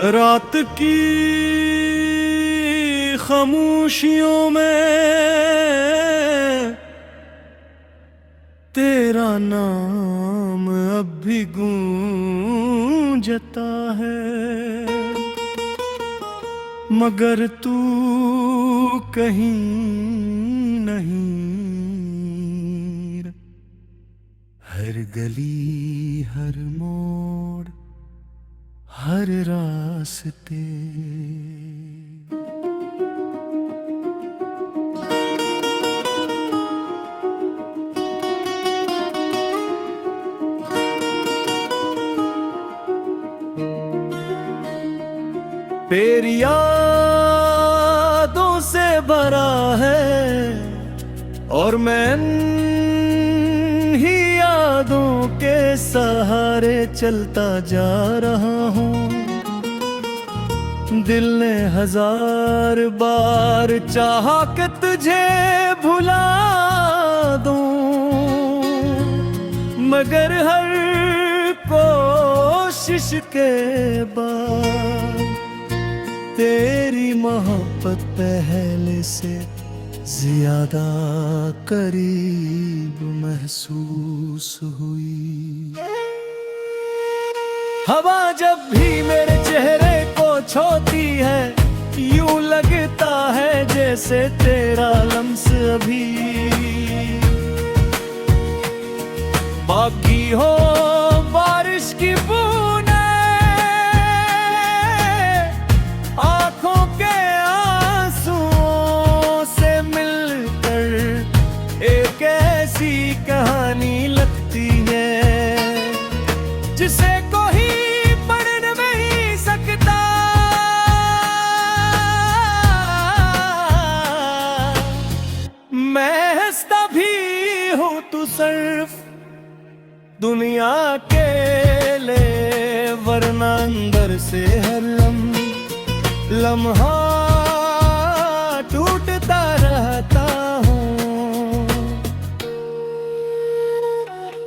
रात की खामोशियों में तेरा नाम अब भी गूंजता है, मगर तू कहीं नहीं। हर गली हर मोड़ हर रास्ते तेरी यादों से भरा है और मैं ही यादों के सहारे चलता जा रहा हूँ। दिल ने हजार बार चाहा कि तुझे भुला दूं, मगर हर कोशिश के बाद तेरी मोहब्बत पहले से ज्यादा करीब महसूस हुई। हवा जब भी मेरे चेहरे को छूती है, यूं लगता है जैसे तेरा लम्स अभी बाकी हो। बारिश की बूंदें आंखों के आंसुओं से मिलकर एक ऐसी कहानी लगती है जिसे कोई पढ़ नहीं सकता। मैं हंसता भी हूँ तू सिर्फ दुनिया के लिए, वरना अंदर से हर लम्हा टूटता रहता हूँ।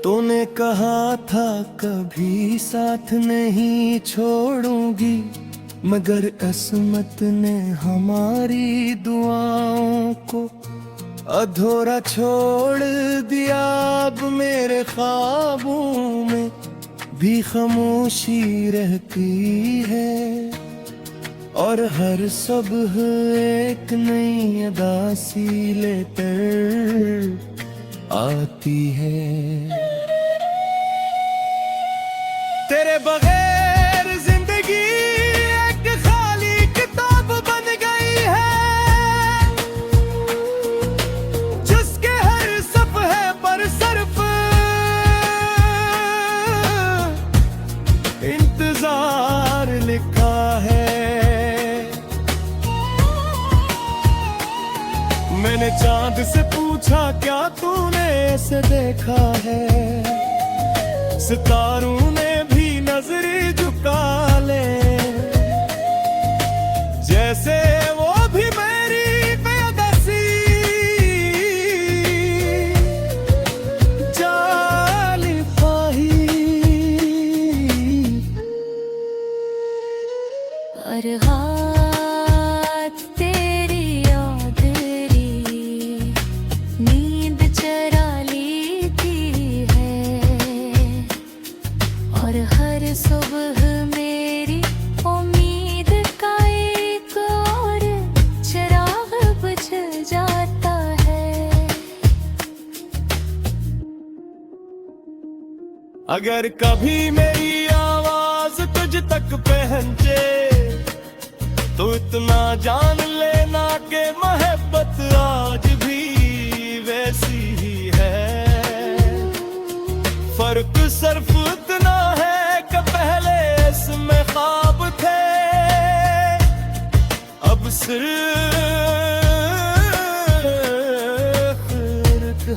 तूने कहा था कभी साथ नहीं छोड़ूंगी, मगर किस्मत ने हमारी दुआओं को अधूरा छोड़ दिया। अब मेरे ख्वाबों में भी खामोशी रहती है और हर सुबह एक नई अदा सी लेकर आती है। तेरे बगैर जिंदगी एक खाली किताब बन गई है, जिसके हर सफ़हे पर सिर्फ इंतजार लिखा है। मैंने चांद से पूछा क्या तूने ऐसे देखा है, सितारों ने भी नजरें झुका ले, जैसे वो भी मेरी बेदसी जाली पाही। और हाथ तेरी याद री नींद चरा लेती है, और हर सुबह मेरी उम्मीद का एक और चिराग बुझ जाता है। अगर कभी मेरी आवाज तुझ तक पहुंचे तो इतना जान लेना कि मोहब्बत आज भी वैसी ही है। फर्क सिर्फ इतना है कि पहले इसमें ख्वाब थे, अब सिर्फ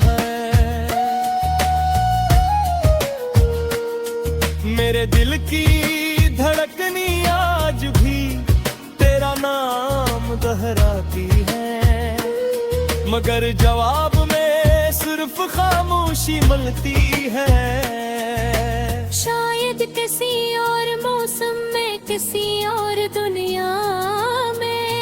है। मेरे दिल की धड़कनी आज भी तेरा नाम दोहराती है, मगर जवाब में सिर्फ खामोशी मिलती है। शायद किसी और मौसम में, किसी और दुनिया में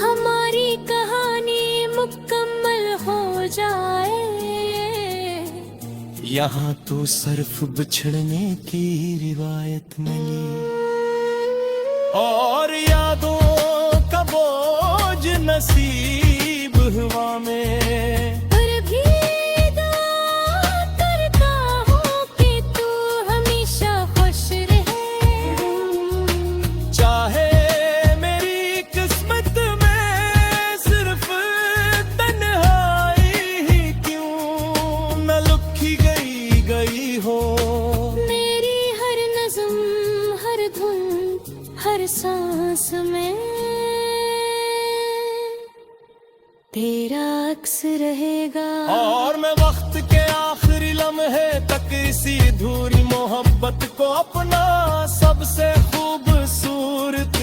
हमारी कहानी मुकम्मल हो जाए। यहाँ तो सिर्फ बिछड़ने की रिवायत मिली और यादों का बोझ नसीब हुआ में। पर भी दुआ करता हूँ कि तू हमेशा खुश रहे। चाहे मेरी किस्मत में सिर्फ तन्हाई ही क्यों न लिखी गई हो। मेरी हर नज़्म, हर धुन, हर सांस में तेरा अक्स रहेगा। और मैं वक्त के आखिरी लम्हे तक इसी अधूरी मोहब्बत को अपना सबसे खूबसूरत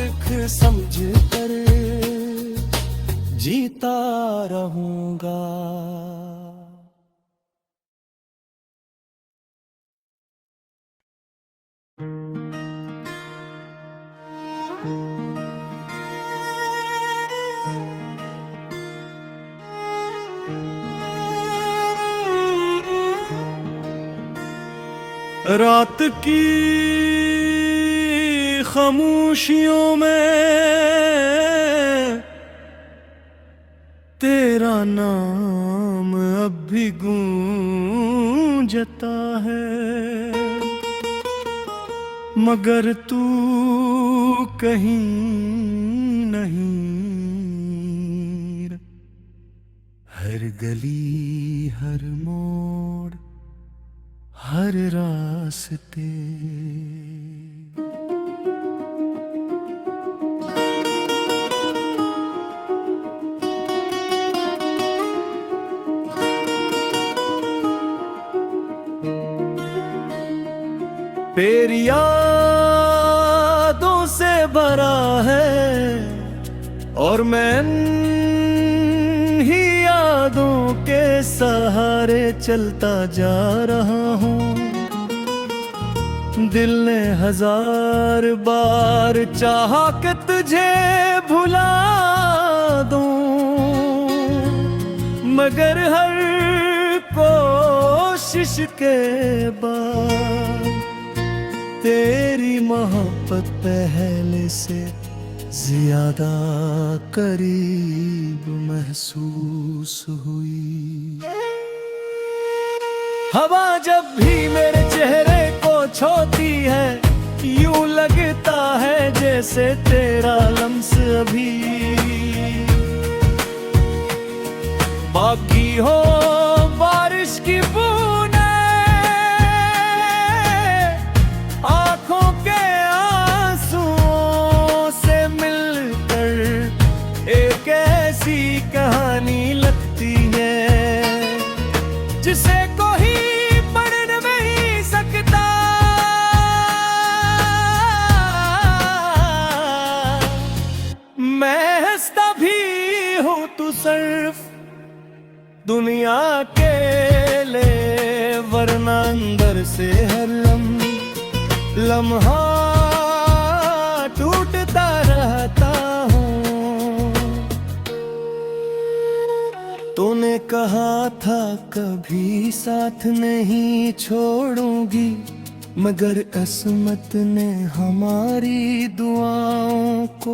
समझ कर जीता रहूंगा। रात की खामोशियों में तेरा नाम अब भी गूंजता है, मगर तू कहीं नहीं। हर गली, हर मोड़, हर रास्ते तेरी यादों से भरा है और मैं ही यादों के सहारे चलता जा रहा हूँ। दिल ने हजार बार चाहा कि तुझे भुला दूं, मगर हर कोशिश के बाद तेरी मोहब्बत पहले से ज्यादा करीब महसूस हुई। हवा जब भी मेरे चेहरे को छूती है यूं लगता है जैसे तेरा लम्स अभी बाकी हो। बारिश की बूंदें आंखों के आंसुओं से मिलकर एक ऐसी कहानी लगती है जिसे कोई पढ़ नहीं सकता। मैं हंसता भी हूँ तू सिर्फ दुनिया के लिए, वरना अंदर से हर लम्हा टूटता रहता हूँ। तूने कहा था कभी साथ नहीं छोड़ूंगी, मगर किस्मत ने हमारी दुआओं को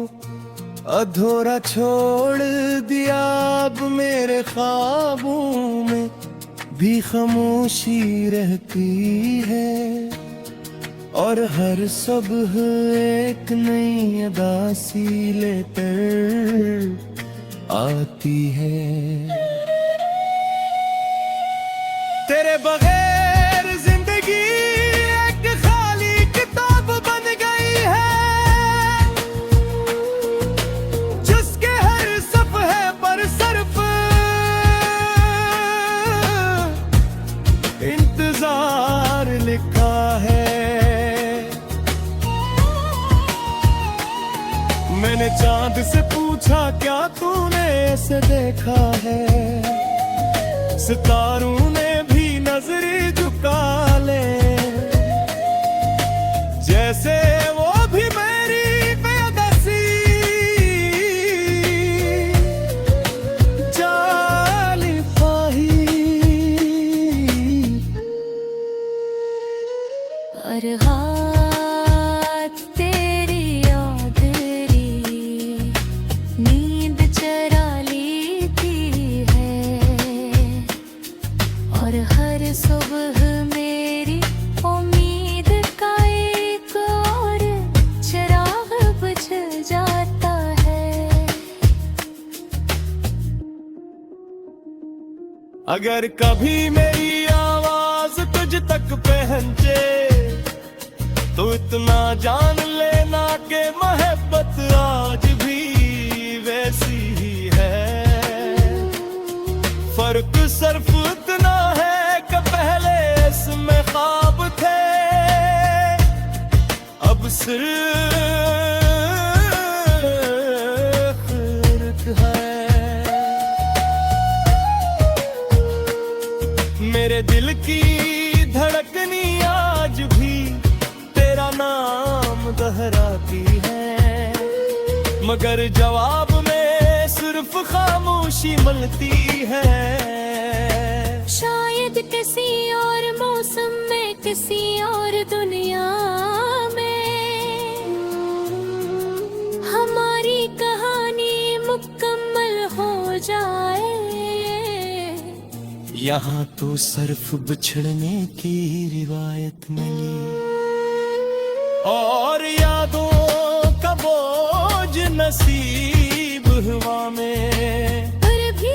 अधूरा छोड़ दिया। अब मेरे ख्वाबों में भी खामोशी रहती है और हर सुबह एक नई अदा सी लेकर आती है। तेरे बगैर जिंदगी एक खाली किताब बन गई है, जिसके हर सफ़हे पर सिर्फ इंतजार लिखा है। मैंने चांद से पूछा क्या तूने ऐसे देखा है, सितारों ने भी नजरें झुका काले, जैसे वो भी मेरी बेदसी जाल पाही। और हाथ तेरी यादरी नींद चरा लेती है, और हर सुबह मेरी उम्मीद का एक और चिराग बुझ जाता है। अगर कभी मेरी आवाज तुझ तक पहुंचे तो इतना जान लेना कि मोहब्बत आज भी वैसी ही है। फर्क सिर्फ इतना है कि पहले इसमें ख्वाब थे, अब सिर्फ है। मेरे दिल की धड़कनी आज भी तेरा नाम दोहराती है, मगर जवाब में सिर्फ खामोशी मिलती है। शायद किसी और मौसम में, किसी और दुनिया में हमारी कहानी मुकम्मल हो जाए। यहाँ तो सिर्फ बिछड़ने की रिवायत मिली, और यादों का बोझ नसीब हुआ में। पर भी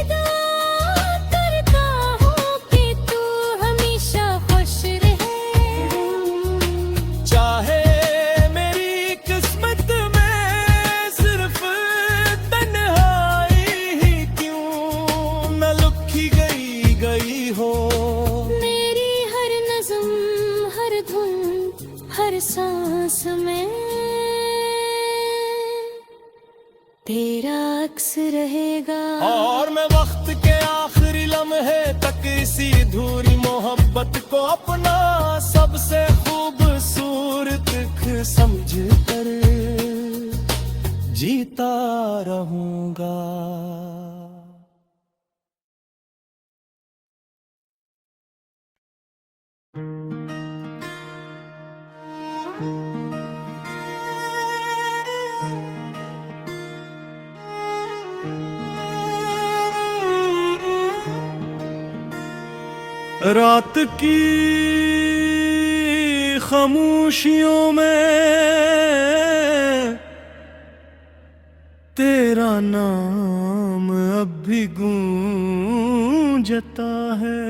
दुआ करता हूँ कि तू हमेशा खुश रहे, चाहे मेरी किस्मत में सिर्फ तन्हाई ही क्यों न लिखी गई हो। मेरी हर नज़्म, हर धुन, हर सांस में तेरा अक्स रहेगा। और मैं वक्त के आखिरी लम्हे तक इसी अधूरी मोहब्बत को अपना सबसे खूबसूरत समझ कर जीता रहूंगा। रात की खामोशियों में तेरा नाम अब भी गूंजता है,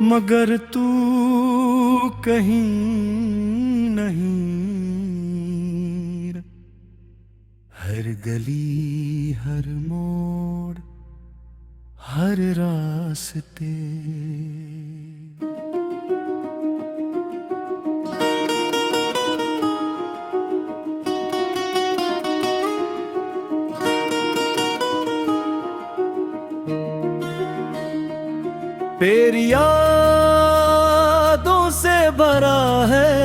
मगर तू कहीं नहीं। हर गली, हर मोड़, हर रास्ते तेरी यादों से भरा है,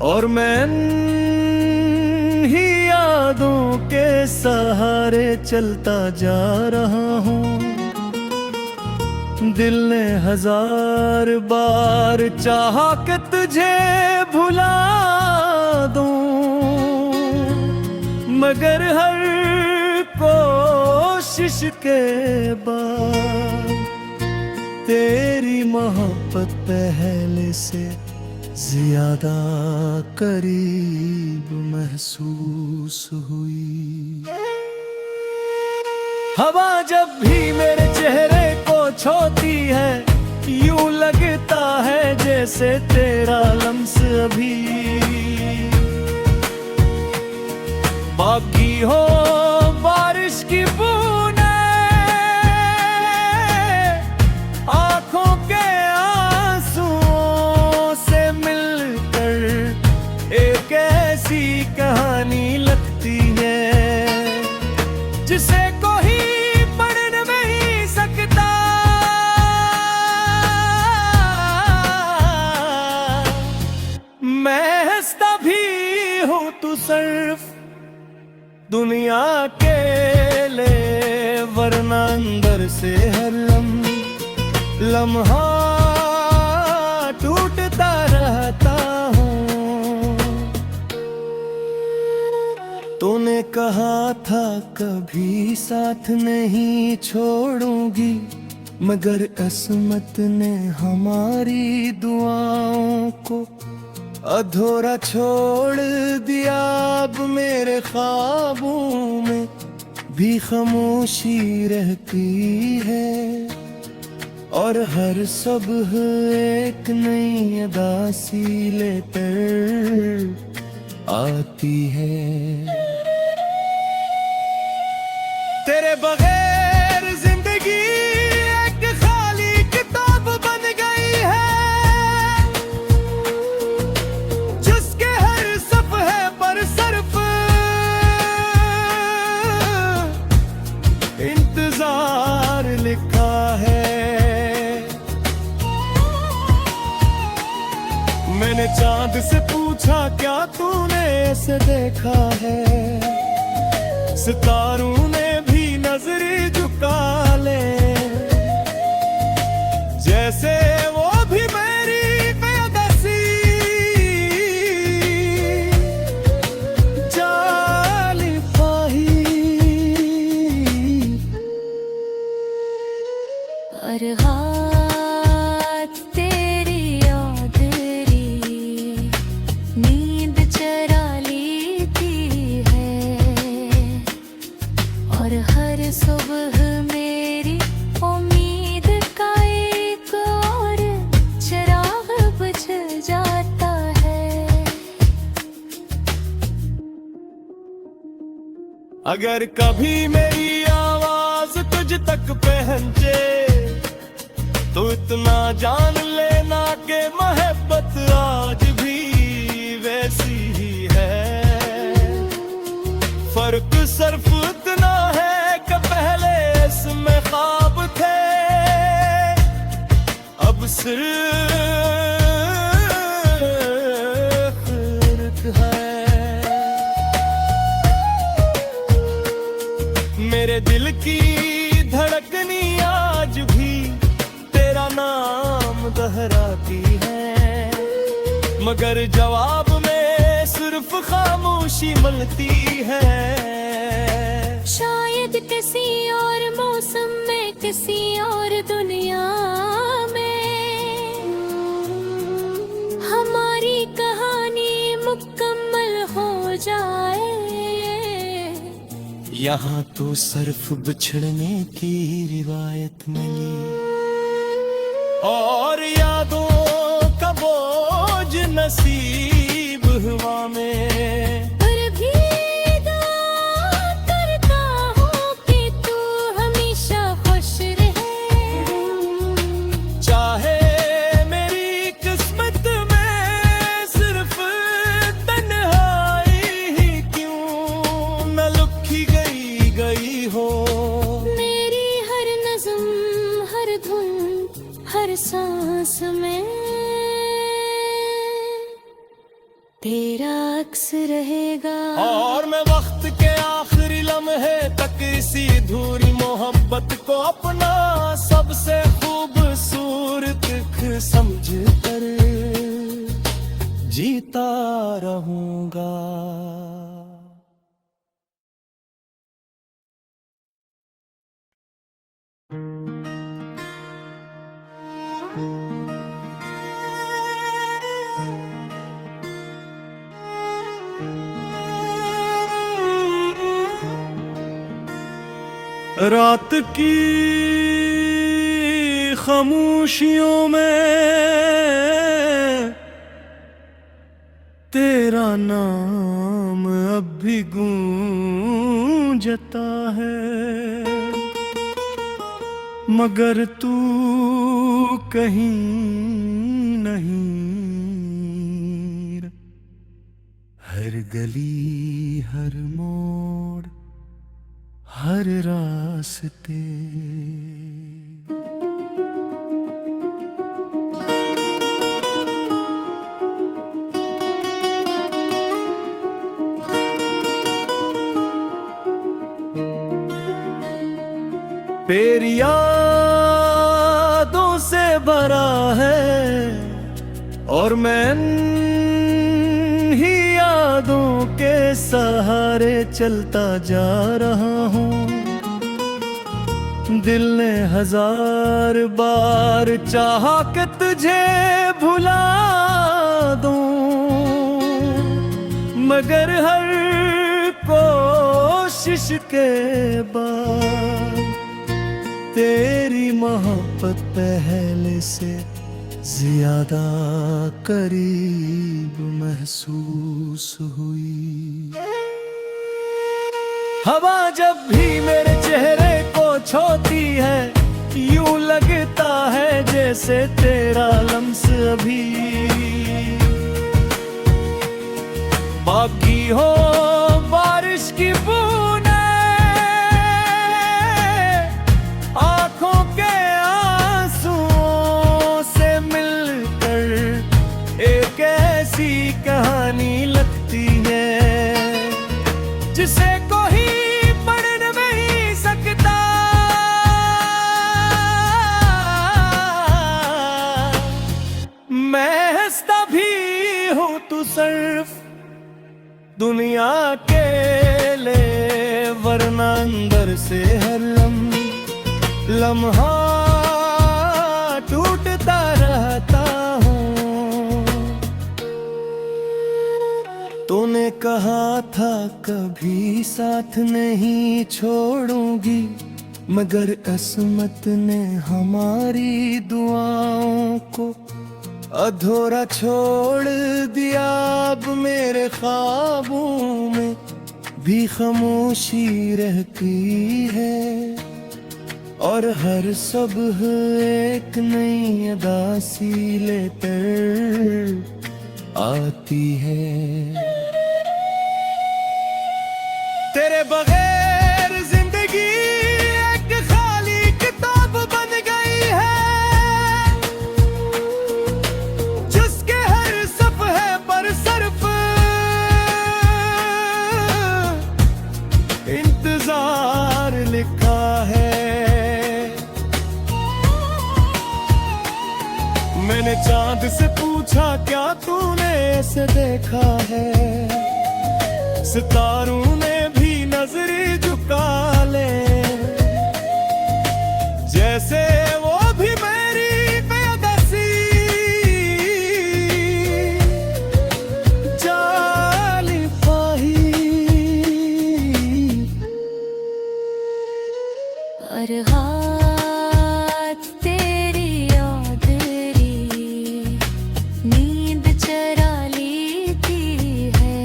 और मैं ही यादों के सहारे चलता जा रहा हूँ। दिल ने हजार बार चाहा कि तुझे भुला दूं, मगर हर कोशिश के बाद तेरी मोहब्बत पहले से ज्यादा करीब महसूस हुई। हवा जब भी मेरे चेहरे को छूती है, यूं लगता है जैसे तेरा लम्स अभी बाकी हो। बारिश की बूंदें आंखों के आंसुओं से मिलकर एक ऐसी कहानी लगती है जिसे कोई पढ़ नहीं सकता, तू सिर्फ दुनिया के ले, वरना अंदर से हर लम्हा टूटता रहता हूँ। तूने कहा था कभी साथ नहीं छोड़ूंगी, मगर किस्मत ने हमारी दुआओं को अधूरा छोड़ दिया। अब मेरे ख्वाबों में भी खामोशी रहती है, और हर सुबह एक नई उदासी लेकर आती है। तेरे बगैर जिंदगी एक खाली किताब बन गई है, जिसके हर सफ़े पर सिर्फ इंतजार लिखा है। मैंने चांद से पूछा क्या तूने ऐसे देखा है, सितारों ने भी नजरें झुका ले, जैसे वो भी मेरी बेदसी जाली पाही। और हाथ तेरी याद री नींद चरा लेती है, और हर सुबह मेरी उम्मीद का एक और चिराग बुझ जाता है। अगर कभी मेरी आवाज तुझ तक पहुंचे, तो इतना जान लेना के मोहब्बत आज भी वैसी ही है। फर्क सिर्फ इतना है कि पहले इसमें ख्वाब थे, अब सिर्फ है। मेरे दिल की धड़कनी आज भी तेरा नाम दोहराती है, मगर जवाब में सिर्फ खामोशी मिलती है। शायद किसी और मौसम में, किसी और दुनिया में हमारी कहानी मुकम्मल हो जाए। यहाँ तो सिर्फ बिछड़ने की रिवायत मिली, और यादों का बोझ नसीब हुआ में। पर भी दुआ करता हूँ कि तू हमेशा खुश रहे, चाहे मेरी किस्मत में सिर्फ तन्हाई ही क्यों न लिखी गई हो। मेरी हर नज़्म, हर धुन, हर सांस में तेरा अक्स रहेगा। और मैं वक्त के आखिरी लम्हे तक इसी अधूरी मोहब्बत को अपना सबसे खूबसूरत समझ कर जीता रहूंगा। रात की खामोशियों में तेरा नाम अब भी गूंजता है, मगर तू कहीं नहीं। हर गली, हर मोड़, हर रास्ते तेरी यादों से भरा है और मैं ही यादों के सहारे चलता जा रहा हूँ। दिल ने 1000 बार चाहा कि तुझे भुला दूं, मगर हर कोशिश के बाद तेरी मोहब्बत पहले से ज्यादा करीब महसूस हुई। हवा जब भी मेरे चेहरे को छूती है, यूं लगता है जैसे तेरा लम्स अभी बाकी हो। बारिश की बूंदें आंखों के आंसुओं से मिलकर एक ऐसी कहानी लगती है जिसे कोई पढ़ नहीं सकता। मैं हंसता भी हूँ तू सिर्फ दुनिया के लिए, वरना अंदर से हर लम्हा टूटता रहता हूँ। तूने कहा था कभी साथ नहीं छोड़ूंगी, मगर किस्मत ने हमारी दुआओं को अधूरा छोड़ दिया। अब मेरे ख्वाबों में भी खामोशी रहती है और हर सुबह एक नई अदा सी लेकर आती है। तेरे बगैर जिंदगी एक खाली किताब बन गई है, जिसके हर सफ़े पर सिर्फ इंतजार लिखा है। मैंने चांद से पूछा क्या तूने ऐसे देखा है, सितारों ने भी नजरें झुका ले, जैसे वो भी मेरी बेदसी जाली पाही। और हाथ तेरी याद री नींद चरा लेती है,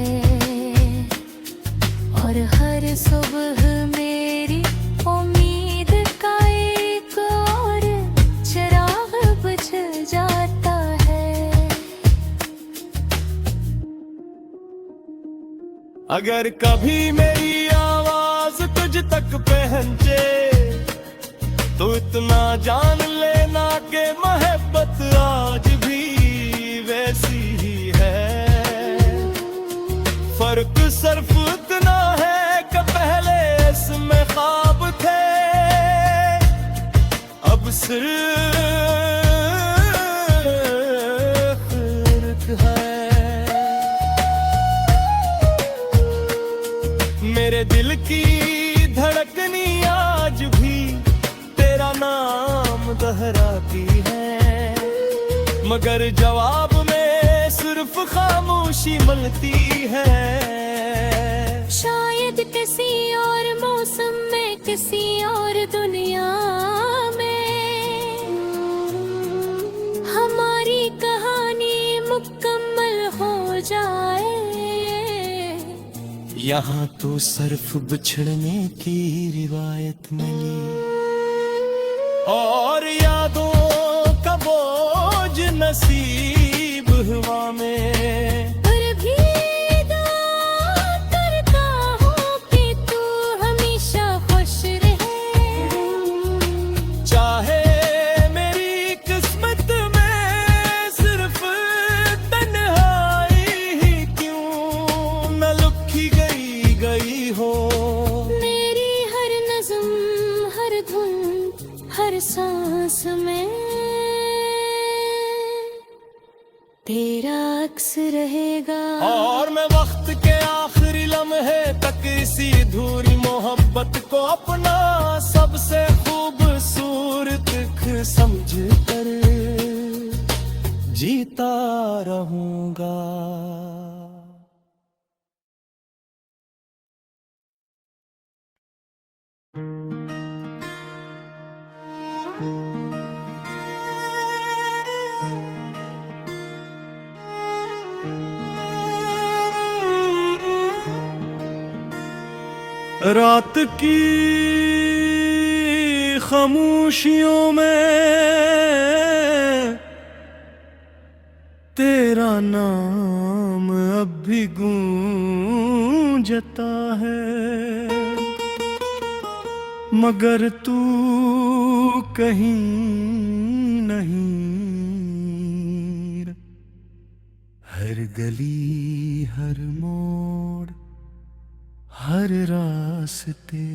और हर सुबह मेरी उम्मीद का एक और चिराग बुझ जाता है। अगर कभी मेरी आवाज तुझ तक पहुंचे तो इतना जान लेना कि मोहब्बत आज भी वैसी ही है। फर्क सिर्फ इतना है कि पहले इसमें ख्वाब थे, अब सिर्फ है। मेरे दिल की धड़कनी आज भी तेरा नाम दोहराती है, मगर जवाब में सिर्फ खामोशी मिलती है। शायद किसी और मौसम में, किसी और दुनिया में हमारी कहानी मुकम्मल हो जाए। यहाँ तो सिर्फ बिछड़ने की रिवायत मिली और यादों का बोझ नसीब हुआ में। पर भी दुआ करता हूँ कि तू हमेशा खुश रहे, चाहे मेरी किस्मत में सिर्फ तन्हाई ही क्यों न लिखी गई हो। मेरी हर नज़्म हर धुन रहेगा। और मैं वक्त के आखिरी लम्हे तक इसी अधूरी मोहब्बत को अपना सबसे खूबसूरत समझ कर जीता रहूंगा। रात की खामोशियों में तेरा नाम अब भी गूंजता है, मगर तू कहीं नहीं। हर गली हर मोड़ हर रास्ते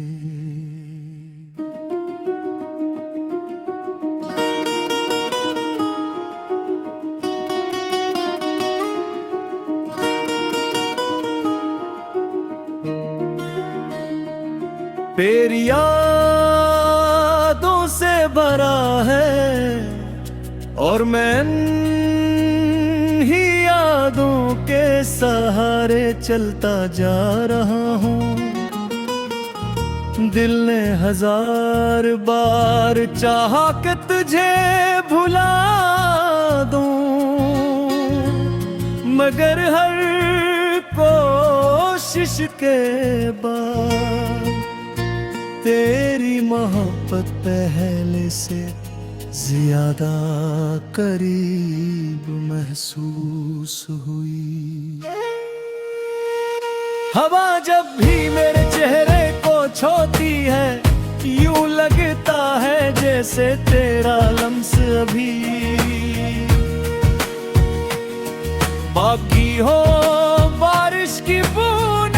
तेरी यादों से भरा है और मैं ही यादों के सहारे चलता जा रहा हूँ। दिल ने हजार बार चाहा कि तुझे भुला दूं, मगर हर कोशिश के बाद तेरी मोहब्बत पहले से ज्यादा करीब महसूस हुई। हवा जब भी मेरे चेहरे को छूती है, यूं लगता है जैसे तेरा लम्स अभी बाकी हो। बारिश की बूंदें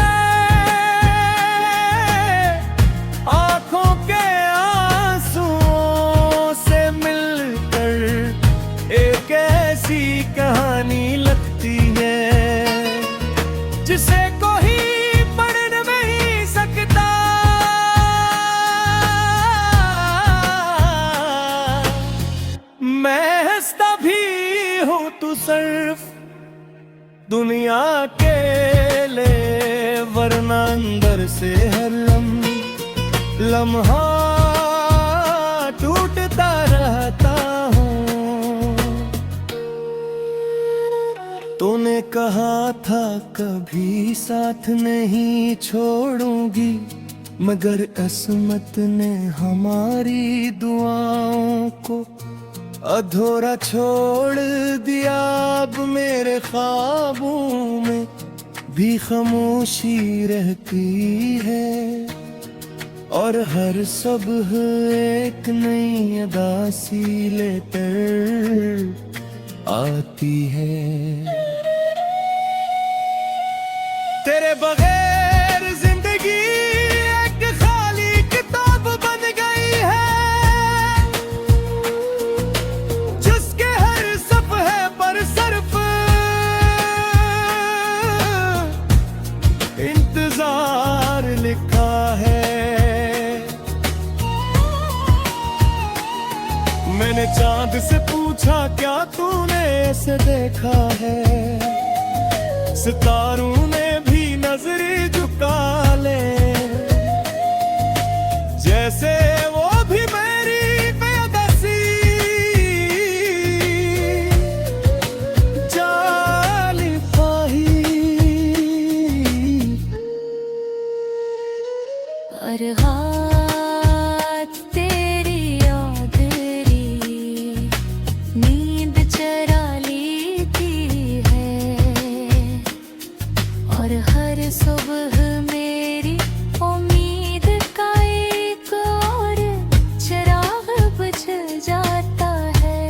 आंखों के आंसुओं से मिलकर एक ऐसी कहानी लगती है जिसे कोई पढ़ नहीं सकता। मैं हंसता भी हूँ तू सिर्फ दुनिया के लिए, वरना अंदर से हर लम्हा टूटता रहता हूँ। तूने कहा था कभी साथ नहीं छोड़ूंगी, मगर किस्मत ने हमारी दुआओं को अधूरा छोड़ दिया। अब मेरे ख्वाबों में भी खामोशी रहती है और हर सुबह एक नई अदा सी लेकर आती है। तेरे बगैर जिंदगी एक खाली किताब बन गई है, जिसके हर सफ़हे पर सिर्फ इंतजार लिखा है। मैंने चांद से पूछा क्या तूने ऐसे देखा है, सितारों ने भी नजरें झुका ले, जैसे वो भी मेरी बेदसी जाली पाही। और हाथ तेरी यादरी नींद चरा लेती है, और हर सुबह मेरी उम्मीद का एक और चिराग बुझ जाता है।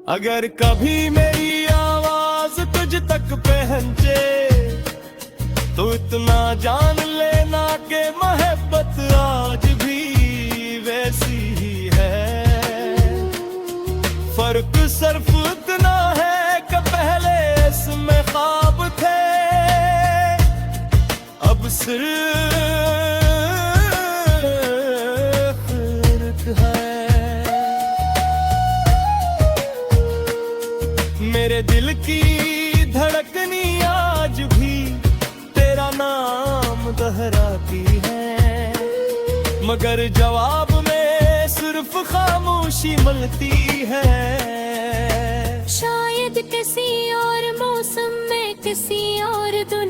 अगर कभी मेरी आवाज तुझ तक पहुंचे तो इतना जान लेना कि मोहब्बत आज भी वैसी ही है। फर्क सिर्फ इतना है कि पहले इसमें ख्वाब थे, अब सिर्फ इर्क है। मेरे दिल की धड़कनी आज भी तेरा नाम दोहराती है, मगर जवाब में सिर्फ खामोशी मिलती है। शायद किसी और मौसम में किसी और दुनिया